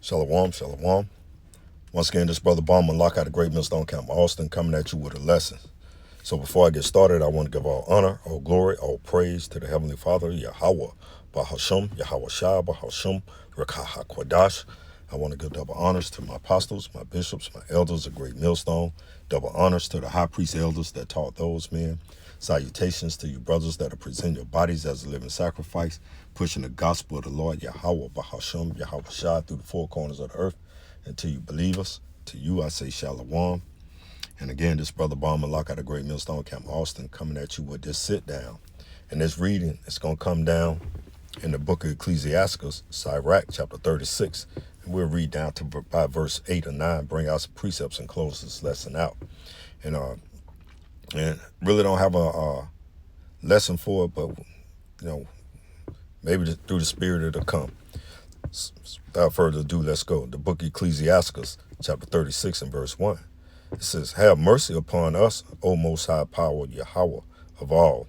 Shalom, shalom. Once again, this brother Bauman, Lockout of Great Millstone Camp, Austin, coming at you with a lesson. So before I get started, I want to give all honor, all glory, all praise to the Heavenly Father, Yahweh, Bahasham, Yahweh Shah, Bahasham, Rakaha Kwadash. I want to give double honors to my apostles, my bishops, my elders of Great Millstone. Double honors to the high priest elders that taught those men. Salutations to you brothers that are presenting your bodies as a living sacrifice, pushing the gospel of the Lord, Yahweh, Bahasham, Yahweh Shah, through the four corners of the earth. And to you believers, to you I say shalom. And again, this brother Bauman, Lockout of Great Millstone Camp, Austin, coming at you with this sit down. And this reading is going to come down in the book of Ecclesiastes, Sirach, chapter 36. And we'll read down to by verse 8 or 9, bring out some precepts and close this lesson out. And really don't have a lesson for it, but, maybe through the spirit it'll come. Without further ado, let's go. The book of Ecclesiastes, chapter 36 and verse 1. It says, have mercy upon us, O Most High Power, Yahweh of all,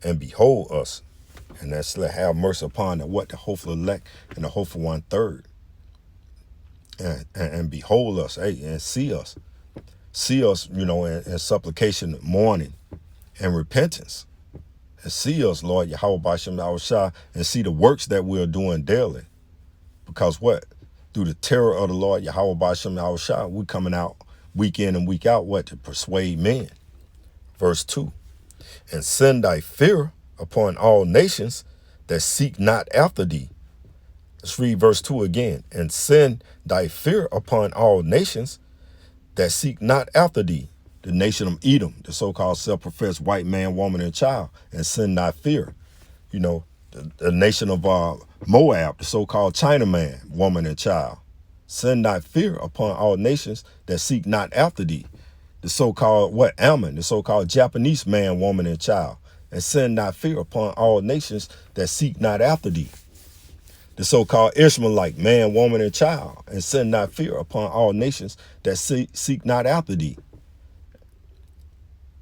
and behold us. And that's have mercy upon the hopeful elect and the hopeful 1/3. And behold us, and see us. See us, in supplication, mourning, and repentance. And see us, Lord, Yahweh Bashem Yahushua, and see the works that we're doing daily. Because through the terror of the Lord, Yahweh Bashem Yahushua, we coming out week in and week out, to persuade men. Verse 2, and send thy fear upon all nations that seek not after thee. Let's read verse 2 again. And send thy fear upon all nations that seek not after thee. The nation of Edom, the so-called self-professed white man, woman, and child. And send thy fear. The nation of Moab, the so-called Chinaman, woman, and child. Send thy fear upon all nations that seek not after thee. The so-called Ammon, the so-called Japanese man, woman, and child. And send thy fear upon all nations that seek not after thee. The so-called Ishmaelite man, woman, and child. And send thy fear upon all nations that seek not after thee.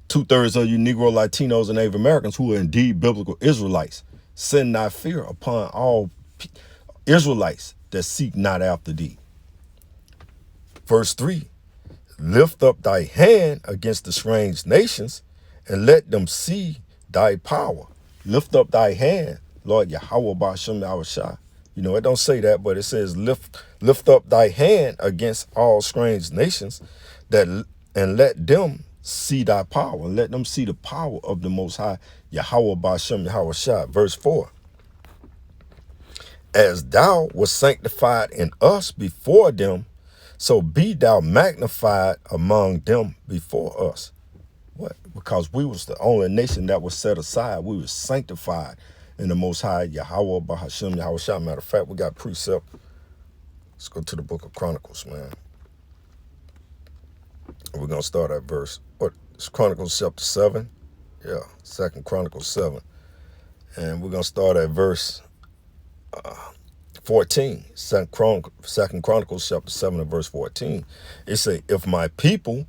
2/3 of you Negro, Latinos, and Native Americans who are indeed biblical Israelites. Send thy fear upon all Israelites that seek not after thee. Verse 3, lift up thy hand against the strange nations and let them see thy power. Lift up thy hand, Lord Yahweh Bashem Yahushua. It don't say that, but it says lift up thy hand against all strange nations and let them see thy power. Let them see the power of the Most High Yahweh Bashem Yahushua. Verse 4, as thou wast sanctified in us before them, so be thou magnified among them before us. Because we was the only nation that was set aside. We was sanctified in the Most High Yahweh Bahasham Yahushua. Matter of fact, we got precept. Let's go to the book of Chronicles, man. We're going to start at verse, it's Chronicles chapter 7. Yeah, 2nd Chronicles 7. And we're going to start at verse 14. 2nd Chronicles chapter 7 and verse 14. It say, if my people,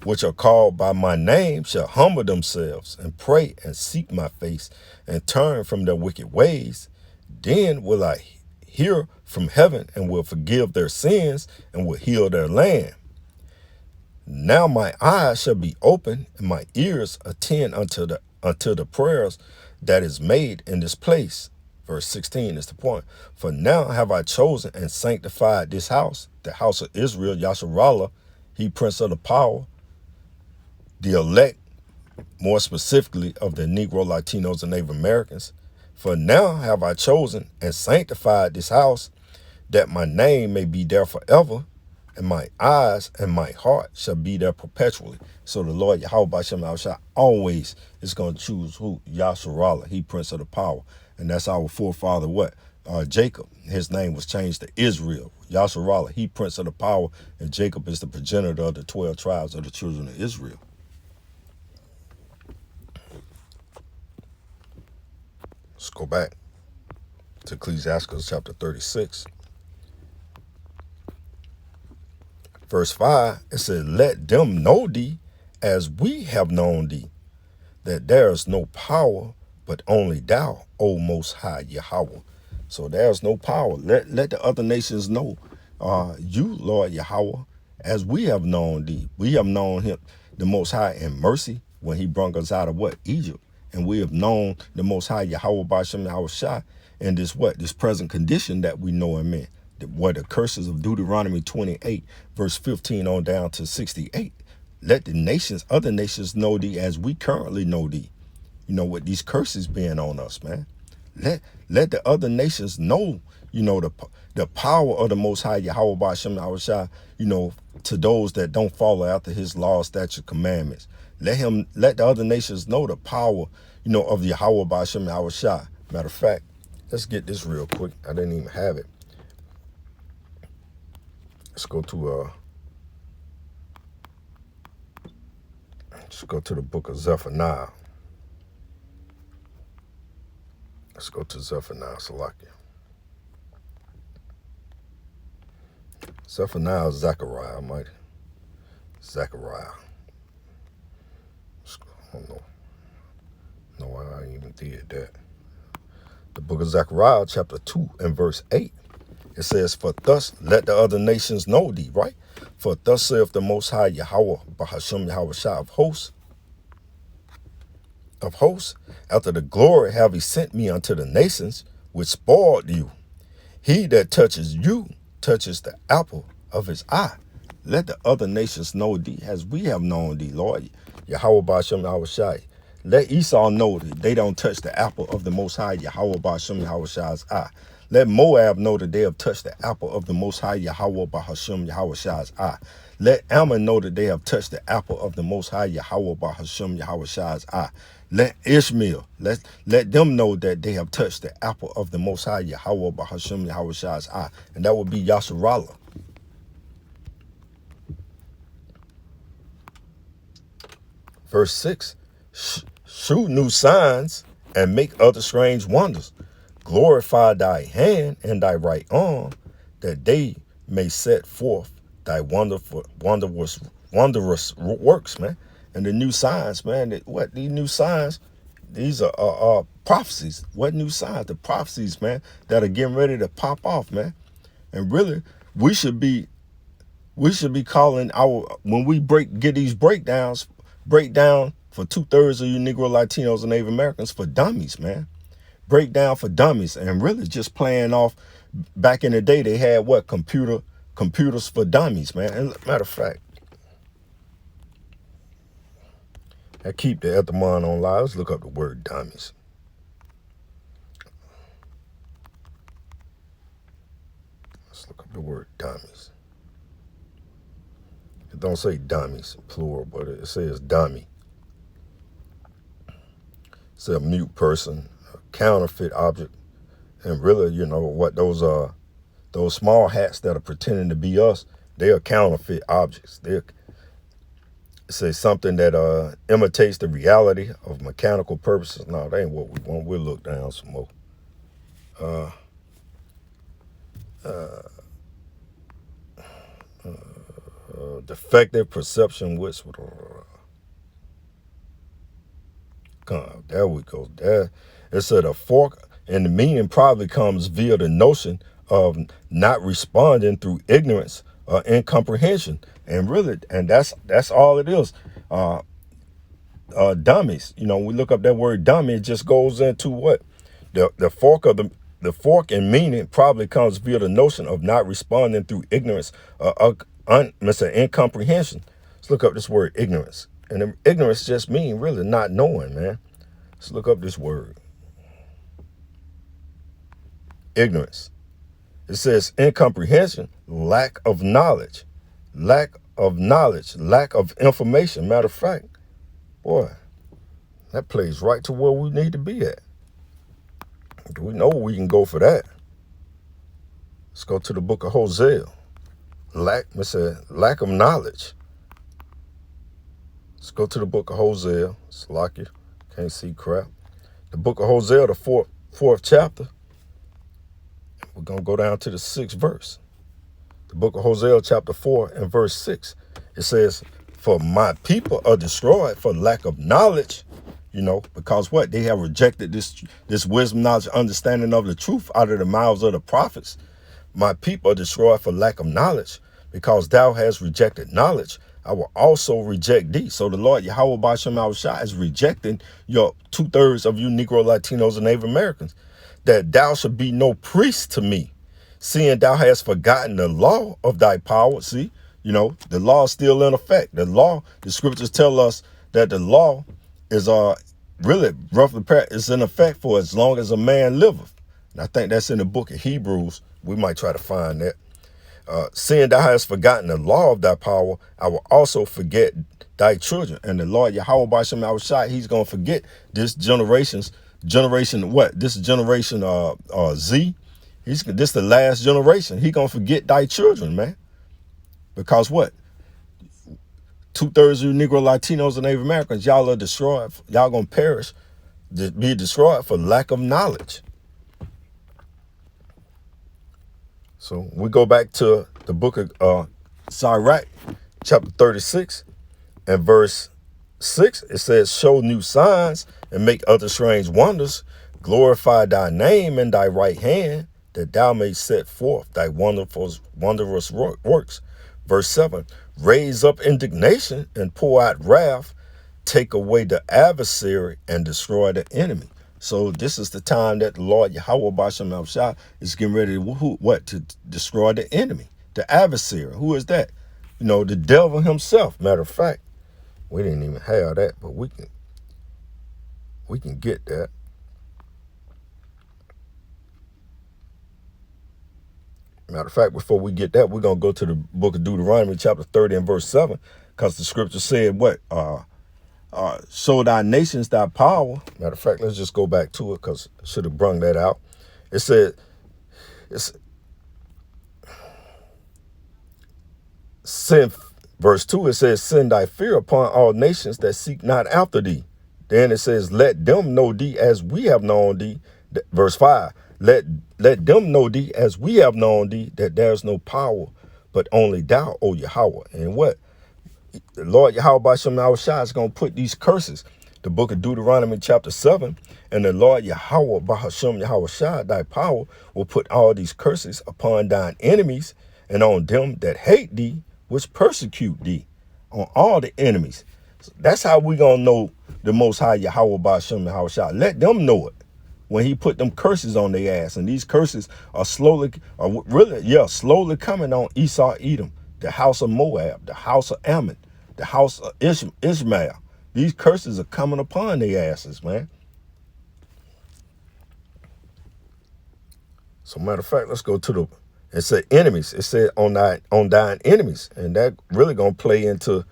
which are called by my name, shall humble themselves and pray and seek my face and turn from their wicked ways, then will I hear from heaven and will forgive their sins and will heal their land. Now my eyes shall be open and my ears attend unto the prayers that is made in this place. Verse 16 is the point. For now have I chosen and sanctified this house, the house of Israel, Yasharallah, he prince of the power, the elect, more specifically of the Negro, Latinos, and Native Americans. For now have I chosen and sanctified this house, that my name may be there forever, and my eyes and my heart shall be there perpetually. So the Lord Yahweh Bashem Yahushua always is going to choose who? Yasharallah, he prince of the power. And that's our forefather, Jacob. His name was changed to Israel. Yasharallah, he prince of the power, and Jacob is the progenitor of the 12 tribes of the children of Israel. Let's go back to Ecclesiastes chapter 36. Verse 5, it says, let them know thee as we have known thee, that there is no power but only thou, O Most High Yahweh. So there's no power. Let the other nations know you, Lord Yahweh, as we have known thee. We have known him, the Most High, in mercy when he brought us out of what? Egypt. And we have known the Most High Yahweh Bashem Yahweh Shai in this what? This present condition that we know him in. What the curses of Deuteronomy 28, verse 15 on down to 68. Let the nations, other nations know thee as we currently know thee. You know, with these curses being on us, man. Let the other nations know, you know, the power of the Most High Yahweh Bashem Yahweh Shai, you know, to those that don't follow after his laws, statutes, commandments. Let the other nations know the power, you know, of Yahweh Bashem Yahweh Shai. Matter of fact, let's get this real quick. I didn't even have it. Let's go to the book of Zephaniah. Let's go to Zephaniah, Salakia. Zephaniah, Zechariah, mighty. Zechariah. I don't know. No, I ain't even did that. The book of Zechariah, chapter 2 and verse 8. It says, for thus let the other nations know thee, right? For thus saith the Most High Yahweh, Bahashem Yahweh Shai of hosts, after the glory have he sent me unto the nations, which spoiled you. He that touches you touches the apple of his eye. Let the other nations know thee as we have known thee, Lord Yahweh Bashem Yahweh Shai. Let Esau know that they don't touch the apple of the Most High Yahweh Bashem Yahweh Shai's eye. Let Moab know that they have touched the apple of the Most High Yahweh Bahashem Yahweh Shai's eye. Let Ammon know that they have touched the apple of the Most High Yahweh Bahashem Yahweh Shai's eye. Let Ishmael, let them know that they have touched the apple of the Most High Yahweh Bahashem Yahweh Shai's eye. And that would be Yasharallah. Verse 6, shew new signs and make other strange wonders. Glorify thy hand and thy right arm, that they may set forth thy wondrous works, man. And the new signs, man, what these new signs, these are prophecies. What new signs? The prophecies, man, that are getting ready to pop off, man. And really, we should be calling when we get these breakdowns, breakdown for 2/3 of you Negro, Latinos, and Native Americans for dummies, man. Breakdown for dummies, and really just playing off. Back in the day, they had what? Computers for dummies, man. And matter of fact, I keep the Ethamon on live. Let's look up the word dummies. Let's look up the word dummies. It don't say dummies, plural, but it says dummy. It's a mute person, a counterfeit object. And really, you know, what those small hats that are pretending to be us, they are counterfeit objects. They say something that imitates the reality of mechanical purposes. No, that ain't what we want. We'll look down some more. Defective perception with there we go. There it said a fork, and the meaning probably comes via the notion of not responding through ignorance or incomprehension. And really, and that's all it is. Dummies. You know, we look up that word dummy, it just goes into what? The fork in meaning probably comes via the notion of not responding through ignorance or incomprehension. Let's look up this word ignorance. And ignorance just means really not knowing, man. Let's look up this word. Ignorance. It says incomprehension, lack of knowledge, lack of information. Matter of fact, boy, that plays right to where we need to be at. We know we can go for that. Let's go to the book of Hosea. Lack of knowledge. Let's go to the book of Hosea. Salakia, can't see crap. The book of Hosea, the fourth chapter. We're going to go down to the 6th verse. The book of Hosea, chapter 4 and verse 6. It says, for my people are destroyed for lack of knowledge. You know, because what? They have rejected this wisdom, knowledge, understanding of the truth out of the mouths of the prophets. My people are destroyed for lack of knowledge, because thou hast rejected knowledge. I will also reject thee. So the Lord Yahweh Ba'ashem Yahushua is rejecting your 2/3 of you Negro, Latinos, and Native Americans, that thou should be no priest to me, seeing thou hast forgotten the law of thy power. See, the law is still in effect. The law, the scriptures tell us that the law is really roughly is in effect for as long as a man liveth. And I think that's in the book of Hebrews. We might try to find that. Seeing thou hast forgotten the law of thy power, I will also forget thy children. And the Lord Yahweh Ba'ashem Yahushua, he's going to forget this generation what? This generation Z. This the last generation. He going to forget thy children, man. Because what? 2/3 of you Negro, Latinos, and Native Americans, y'all are destroyed. Y'all going to perish, be destroyed for lack of knowledge. So we go back to the book of Sirach, chapter 36 and verse 6. It says, show new signs and make other strange wonders. Glorify thy name in thy right hand, that thou mayst set forth thy wondrous works. Verse 7, raise up indignation and pour out wrath. Take away the adversary and destroy the enemy. So this is the time that the Lord Yahweh Ba'ashem Yahushua is getting ready to destroy the enemy, the adversary. Who is that? The devil himself. Matter of fact, we didn't even have that, but we can get that. Matter of fact, before we get that, we're gonna go to the book of Deuteronomy, chapter 30 and verse 7, because the scripture said what? Show thy nations thy power. Matter of fact, let's just go back to it, because I should have brung that out. It said, verse 2, it says, send thy fear upon all nations that seek not after thee. Then it says, let them know thee as we have known thee. Verse 5, let them know thee as we have known thee, that there's no power but only thou, O Yahweh. And what? The Lord Yahweh Ba'ashem Yahushua is going to put these curses. The book of Deuteronomy chapter 7, and the Lord Yahweh Ba'ashem Yahushua, thy power, will put all these curses upon thine enemies and on them that hate thee, which persecute thee, on all the enemies. So that's how we going to know the Most High Yahweh Ba'ashem Yahushua. Let them know it when he put them curses on their ass. And these curses are slowly coming on Esau, Edom, the house of Moab, the house of Ammon, the house of Ishmael. These curses are coming upon their asses, man. So matter of fact, let's go to it said enemies. It said on thine enemies. And that really gonna play into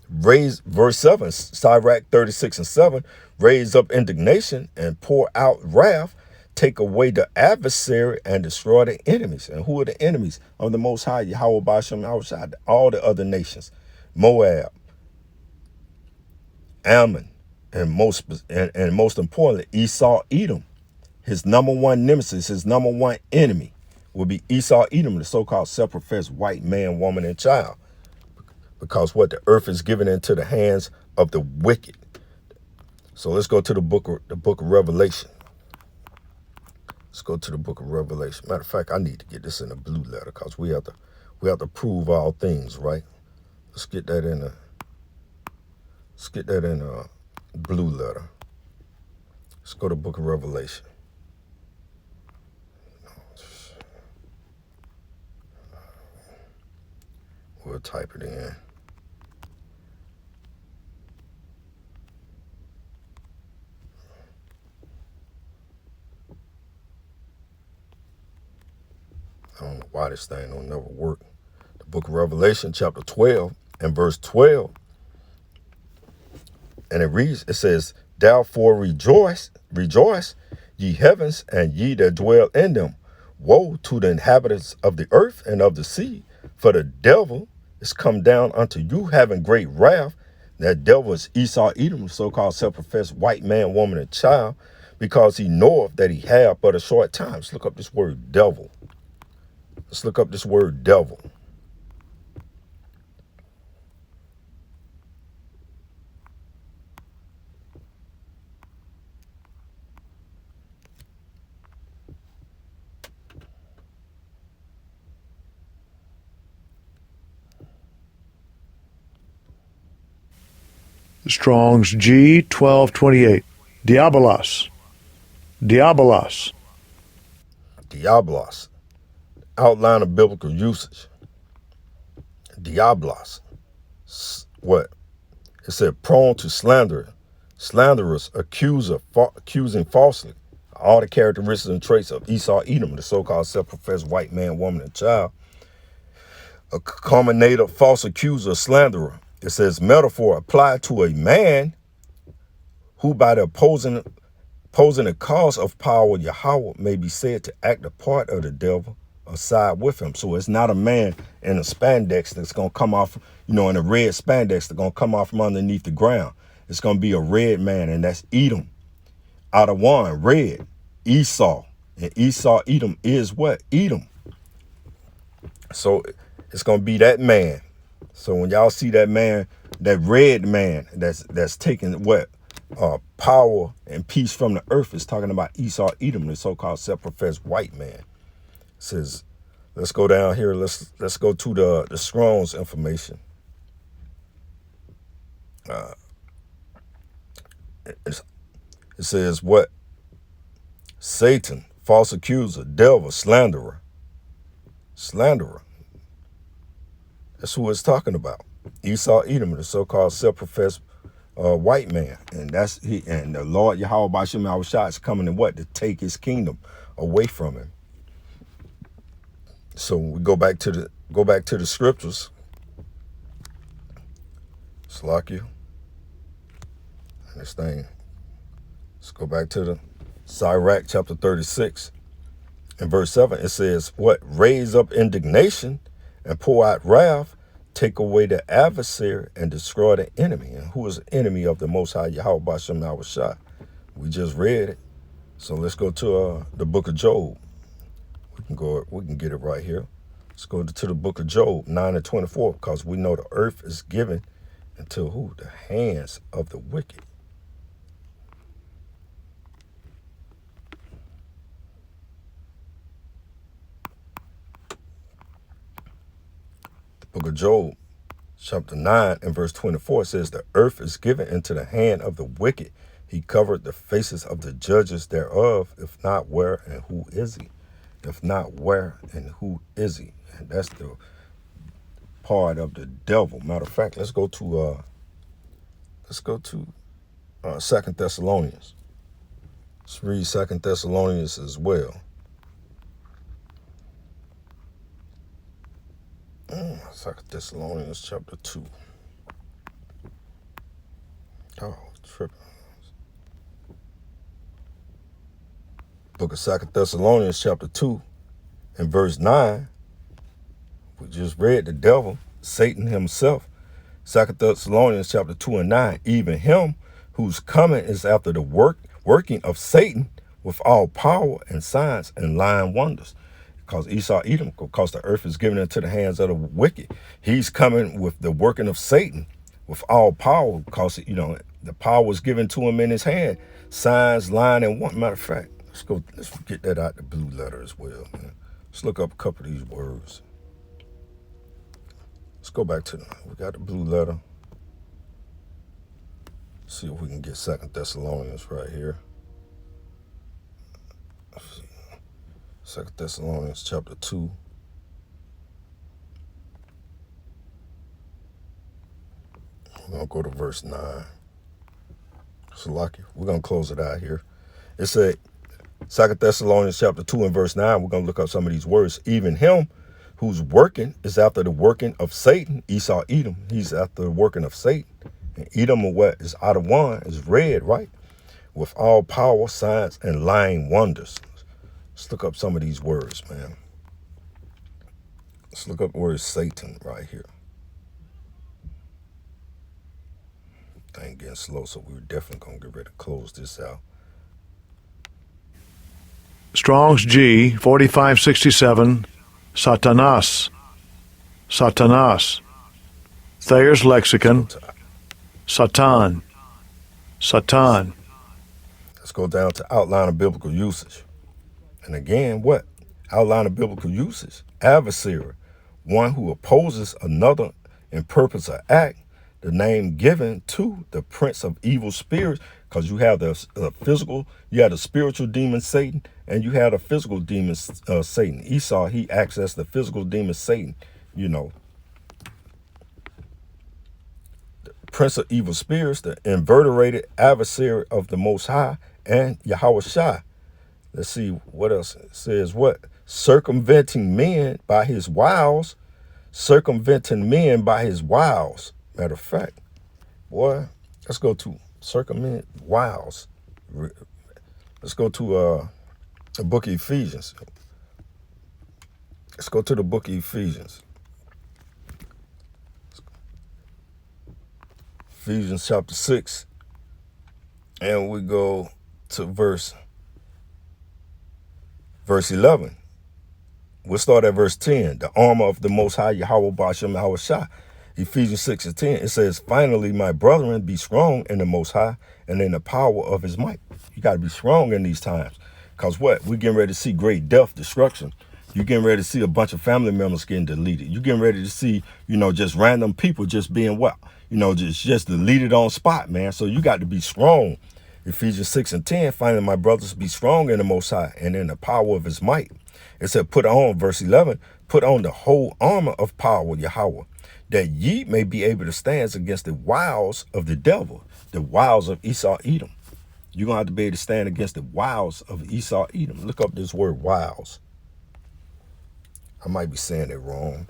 raise verse 7, Sirach 36 and 7, raise up indignation and pour out wrath, take away the adversary and destroy the enemies. And who are the enemies of the Most High Yahweh Ba'ashem Yahushua? All the other nations, Moab, Ammon, and most importantly, Esau, Edom. His number one nemesis, his number one enemy will be Esau, Edom, the so-called self-professed white man, woman, and child. Because what? The earth is given into the hands of the wicked. So let's go to the book of Revelation. Let's go to the book of Revelation. Matter of fact, I need to get this in a blue letter, because we have to prove all things, right? Let's get that in a blue letter. Let's go to the book of Revelation. We'll type it in. I don't know why this thing don't never work. The book of Revelation, chapter 12 and verse 12. And it says, therefore rejoice, ye heavens, and ye that dwell in them. Woe to the inhabitants of the earth and of the sea, for the devil is come down unto you, having great wrath. That devil is Esau, Edom, the so-called self-professed white man, woman, and child, because he knoweth that he have but a short time. Let's look up this word devil. Let's look up this word devil. Strong's G 1228. Diabolos. Diabolos. Diablos. Outline of biblical usage. Diablos. What? It said prone to slander. Slanderous, accuser, accusing falsely. All the characteristics and traits of Esau, Edom, the so-called self-professed white man, woman, and child. A culminator, false accuser, slanderer. It says metaphor applied to a man who by the opposing the cause of power, Yahweh, may be said to act a part of the devil or side with him. So it's not a man in a spandex that's going to come off, in a red spandex that's going to come off from underneath the ground. It's going to be a red man, and that's Edom. Out of one, red, Esau. And Esau, Edom is what? Edom. So it's going to be that man. So when y'all see that man, that red man that's taking what? Power and peace from the earth, is talking about Esau, Edom, the so-called self-professed white man. It says, let's go down here. Let's go to the Strong's information. It says what? Satan, false accuser, devil, slanderer. Slanderer. That's who it's talking about. Esau, Edom, the so-called self-professed white man. And that's and the Lord Yahweh Bashim Yahushua is coming in what? To take his kingdom away from him. So we go back to the scriptures. Slakia. And this thing. Let's go back to the Sirach chapter 36 and verse 7. It says, what? Raise up indignation and pour out wrath, take away the adversary and destroy the enemy. And who is the enemy of the Most High Yahweh Bashim Yahushua? We just read it. So let's go to the book of Job. We can get it right here. Let's go to the book of Job 9 and 24, because we know the earth is given into who? The hands of the wicked. The book of Job chapter 9 and verse 24 says, the earth is given into the hand of the wicked. He covered the faces of the judges thereof. If not, where and who is he? If not, where and who is he? And that's the part of the devil. Matter of fact, let's go to 2 Thessalonians. Let's read 2 Thessalonians as well. 2 Thessalonians chapter 2. Oh, tripping. Book of 2 Thessalonians chapter 2 and verse 9. We just read the devil, Satan himself. 2 Thessalonians chapter 2 and 9. Even him whose coming is after the working of Satan with all power and signs and lying wonders. Because Esau, Edom, because the earth is given into the hands of the wicked. He's coming with the working of Satan with all power, because, the power was given to him in his hand. Signs, lying, and one. Matter of fact, let's get that out the blue letter as well, man. Let's look up a couple of these words. Let's go back to we got the blue letter. See if we can get 2 Thessalonians right here. 2 Thessalonians chapter 2. We're going to go to verse 9. So lucky. We're going to close it out here. It said, 2 Thessalonians chapter 2 and verse 9, we're going to look up some of these words. Even him whose working is after the working of Satan, Esau, Edom, he's after the working of Satan. And Edom, what is out of one, is red, right? With all power, signs, and lying wonders. Let's look up some of these words, man. Let's look up the word Satan right here. Thing getting slow, so we're definitely going to get ready to close this out. Strong's G 4567. Satanas. Satanas. Thayer's Lexicon. Satan. Satan. Let's go down to outline of biblical usage. And again, what? Outline of biblical usage. Adversary. One who opposes another in purpose or act. the name given to the prince of evil spirits, because you have the physical, you have the spiritual demon Satan, and you have the physical demon Satan. Esau, he accessed the physical demon Satan, you know. The prince of evil spirits, the invertebrated adversary of the Most High, and Yahweh Shai. Let's see what else it says. What? Circumventing men by his wiles. Circumventing men by his wiles. Matter of fact, boy, let's go to circumvent wiles. Let's go to the book of Ephesians. Let's go to the book of Ephesians. Ephesians chapter 6. And we go to verse 11. We'll start at verse 10. The armor of the Most High, Yahweh Ba'ashem Yahweh Shai. Ephesians 6 and 10. It says, finally, my brethren, be strong in the Most High and in the power of his might. You got to be strong in these times. Because what? We're getting ready to see great death, destruction. You're getting ready to see a bunch of family members getting deleted. You're getting ready to see, just random people just being what? Just deleted on spot, man. So you got to be strong. Ephesians 6 and 10, finally, my brothers, be strong in the Most High and in the power of his might. It said, put on, verse 11, put on the whole armor of power, Yahweh, that ye may be able to stand against the wiles of the devil, the wiles of Esau Edom. You're going to have to be able to stand against the wiles of Esau Edom. Look up this word wiles. I might be saying it wrong.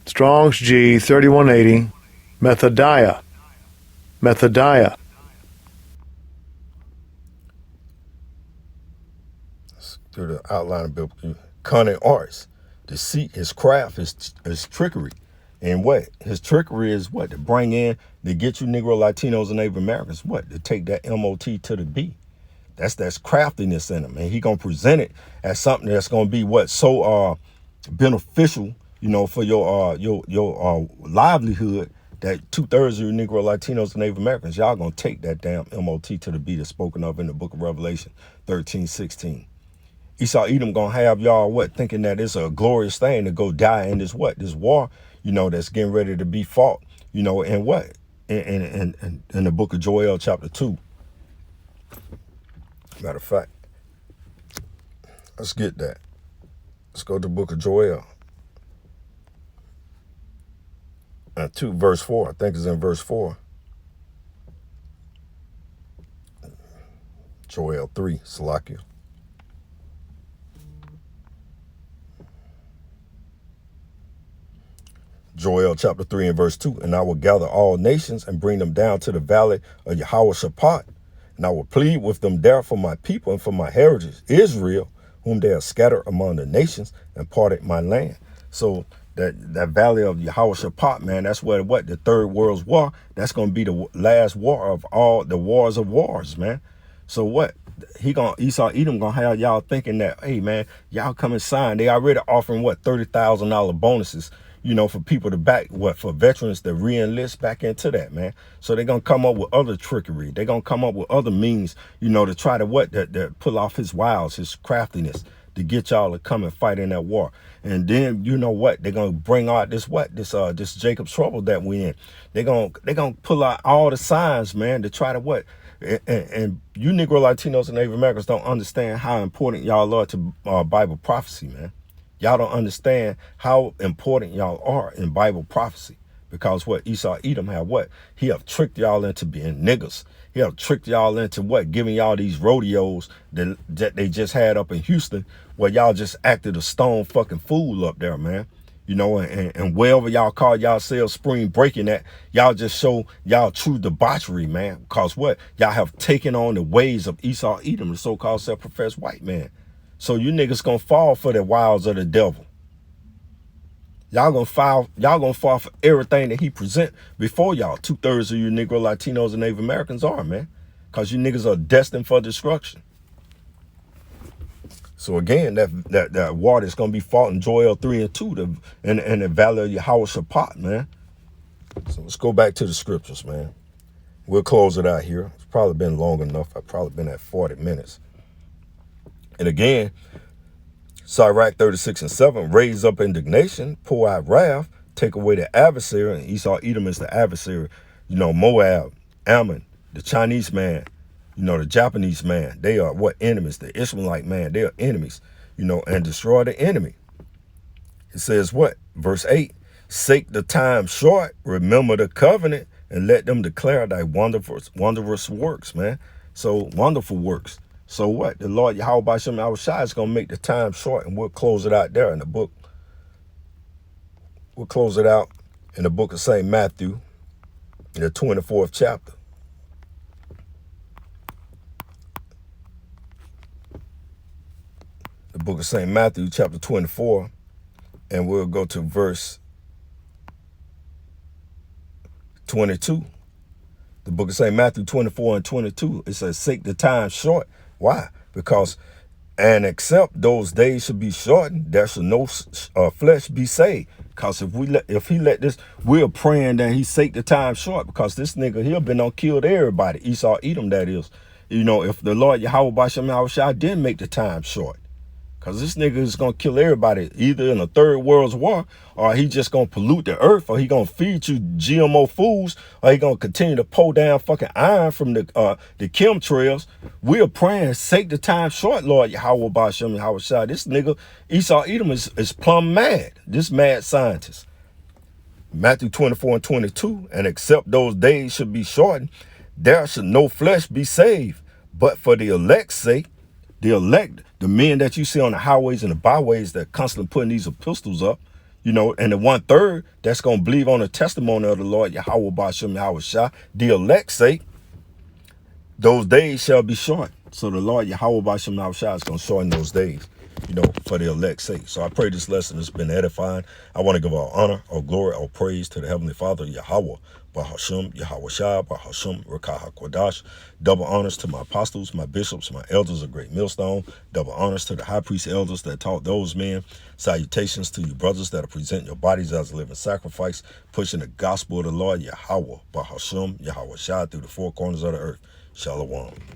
Strong's G 3180, Methodiah. Methodiah. Through the outline of biblical cunning arts, deceit, his craft, his trickery. And what? His trickery is what? To bring in, to get you Negro, Latinos, and Native Americans, what? To take that MOT to the B. That's craftiness in him. And he going to present it as something that's going to be what? So beneficial, for your livelihood, that 2/3 of you Negro, Latinos, and Native Americans, y'all going to take that damn MOT to the B that's spoken of in the book of Revelation 13:16. Esau Edom going to have y'all what? Thinking that it's a glorious thing to go die in this what? This war, that's getting ready to be fought, and what? In the book of Joel chapter 2. Matter of fact, let's get that. Let's go to the book of Joel. 2 verse 4, I think it's in verse 4. Joel 3, Salakia. Joel chapter 3 and verse 2. And I will gather all nations and bring them down to the valley of Yahweh Shaphat. And I will plead with them there for my people and for my heritage, Israel, whom they have scattered among the nations and parted my land. So that valley of Yahweh Shaphat, man, that's where what? The Third World War, that's going to be the last war of all the wars of wars, man. So what? Esau Edom gonna have y'all thinking that, hey man, y'all come and sign. They already offering what? $30,000 bonuses, for people to back, for veterans to re-enlist back into that, man. So they're going to come up with other trickery. They're going to come up with other means, to try to to pull off his wiles, his craftiness, to get y'all to come and fight in that war. And then, they're going to bring out this Jacob's trouble that we in. They're going to pull out all the signs, man, to try to and you Negro, Latinos, and Native Americans don't understand how important y'all are to Bible prophecy, man. Y'all don't understand how important y'all are in Bible prophecy, because what? Esau Edom have what? He have tricked y'all into being niggas. He have tricked y'all into what? Giving y'all these rodeos that they just had up in Houston, where y'all just acted a stone fucking fool up there, man. And wherever y'all call yourselves spring breaking at, y'all just show y'all true debauchery, man. Because what? Y'all have taken on the ways of Esau Edom, the so-called self-professed white man. So you niggas gonna fall for the wiles of the devil. Y'all gonna fall for everything that he present before y'all. 2/3 of you Negro, Latinos, and Native Americans are, man. Because you niggas are destined for destruction. So again, that war that's gonna be fought in Joel 3 and 2, in the valley of Yahweh Shaphat, man. So let's go back to the scriptures, man. We'll close it out here. It's probably been long enough. I've probably been at 40 minutes. And again, Sirach 36 and 7, raise up indignation, pour out wrath, take away the adversary. And Esau, Edom is the adversary. Moab, Ammon, the Chinese man, the Japanese man. They are what? Enemies. The Ishmaelite man, they are enemies, and destroy the enemy. It says what? Verse 8, sake the time short, remember the covenant, and let them declare thy wondrous works, man. So wonderful works. So what? The Lord Yahweh B'Shem Yahushua is going to make the time short, and we'll close it out there in the book. We'll close it out in the book of St. Matthew, in the 24th chapter. The book of St. Matthew, chapter 24, and we'll go to verse 22. The book of St. Matthew 24 and 22, it says, sake the time short. Why? Because, and except those days should be shortened, there shall no flesh be saved. Because if he let this, we're praying that he sake the time short, because this nigga here been on killed everybody. Esau, Edom, that is. If the Lord Yahweh B'Shem Yahushua didn't make the time short. Because this nigga is going to kill everybody, either in a third world war, or he just going to pollute the earth, or he going to feed you GMO foods, or he going to continue to pull down fucking iron from the chemtrails. We are praying, sake the time short, Lord Yahweh B'Shem Yahushua. This nigga, Esau Edom, is plumb mad. This mad scientist. Matthew 24 and 22, and except those days should be shortened, there should no flesh be saved. But for the elect's sake, the elect, the men that you see on the highways and the byways that constantly putting these epistles up, and the 1/3 that's going to believe on the testimony of the Lord Yahweh B'Shem Yahushua, the elect's sake, those days shall be short. So the Lord Yahweh B'Shem Yahushua is going to shorten those days, for the elect's sake. So I pray this lesson has been edifying. I want to give all honor, all glory, all praise to the Heavenly Father, Yahweh B'Hashem Yahushua B'Hashem Rakah HaKodash. Double honors to my apostles, my bishops, my elders of Great Millstone. Double honors to the high priest elders that taught those men. Salutations to you brothers that are presenting your bodies as a living sacrifice, pushing the gospel of the Lord Yahweh B'Hashem Yahushua through the four corners of the earth. Shalom.